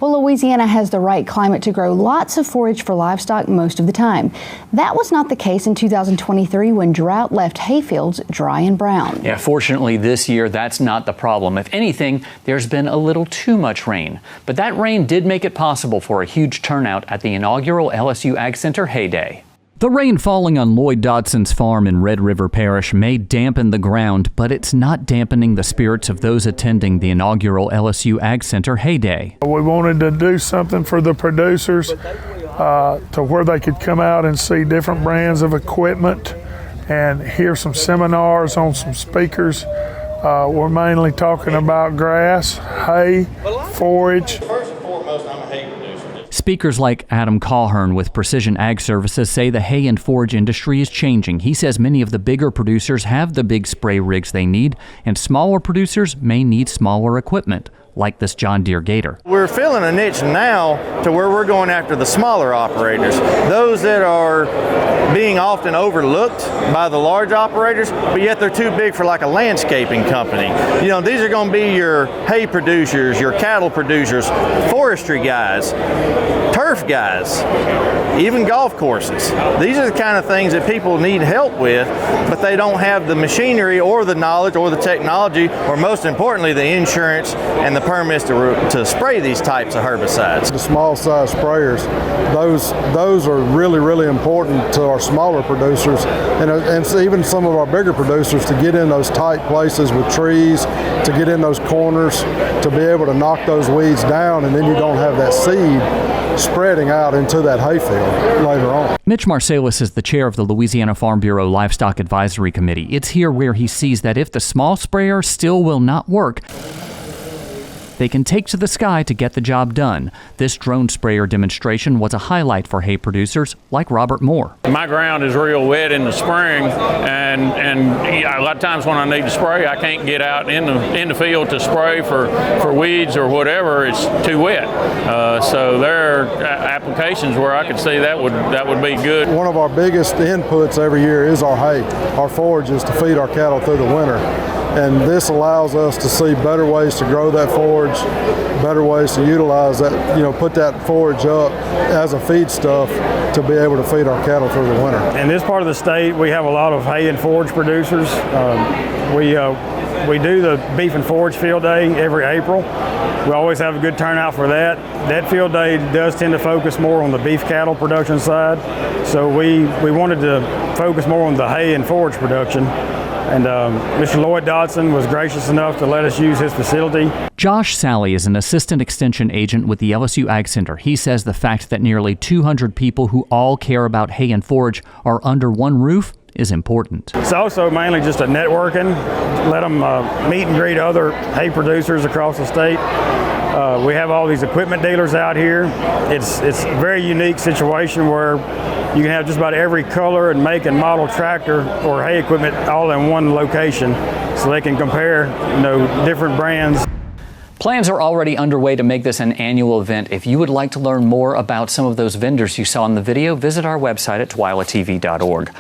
Well, Louisiana has the right climate to grow lots of forage for livestock most of the time. That was not the case in 2023 when drought left hayfields dry and brown. Yeah, fortunately this year that's not the problem. If anything, there's been a little too much rain. But that rain did make it possible for a huge turnout at the inaugural LSU AgCenter Hay Day. The rain falling on Lloyd Dodson's farm in Red River Parish may dampen the ground, but it's not dampening the spirits of those attending the inaugural LSU AgCenter Hay Day. We wanted to do something for the producers to where they could come out and see different brands of equipment and hear some seminars on some speakers. We're mainly talking about grass, hay, forage. First and foremost, I'm a hay producer. Speakers like Adam Cawhern with Precision Ag Services say the hay and forage industry is changing. He says many of the bigger producers have the big spray rigs they need, and smaller producers may need smaller equipment, like this John Deere Gator. We're filling a niche now to where we're going after the smaller operators, those that are being often overlooked by the large operators, but yet they're too big for like a landscaping company. You know, these are going to be your hay producers, your cattle producers, forestry guys, turf guys, even golf courses. These are the kind of things that people need help with, but they don't have the machinery or the knowledge or the technology, or most importantly, the insurance and the permits to spray these types of herbicides. The small size sprayers, those are really important to our smaller producers and even some of our bigger producers to get in those tight places with trees, to get in those corners, to be able to knock those weeds down, and then you don't have that seed spreading out into that hayfield later on. Mitch Marsalis is the chair of the Louisiana Farm Bureau Livestock Advisory Committee. It's here where he sees that if the small sprayer still will not work, they can take to the sky to get the job done. This drone sprayer demonstration was a highlight for hay producers like Robert Moore. My ground is real wet in the spring, and a lot of times when I need to spray, I can't get out in the field to spray for weeds or whatever. It's too wet. So there are applications where I could see that would be good. One of our biggest inputs every year is our hay, our forages to feed our cattle through the winter. And this allows us to see better ways to grow that forage, better ways to utilize that, put that forage up as a feedstuff to be able to feed our cattle through the winter. In this part of the state, we have a lot of hay and forage producers. We do the beef and forage field day every April. We always have a good turnout for that. That field day does tend to focus more on the beef cattle production side. So we wanted to focus more on the hay and forage production. And Mr. Lloyd Dodson was gracious enough to let us use his facility. Josh Sally is an assistant extension agent with the LSU AgCenter. He says the fact that nearly 200 people who all care about hay and forage are under one roof is important. It's also mainly just a networking, let them meet and greet other hay producers across the state. We have all these equipment dealers out here. It's a very unique situation where you can have just about every color and make and model tractor or hay equipment all in one location, so they can compare, different brands. Plans are already underway to make this an annual event. If you would like to learn more about some of those vendors you saw in the video, visit our website at twilatv.org.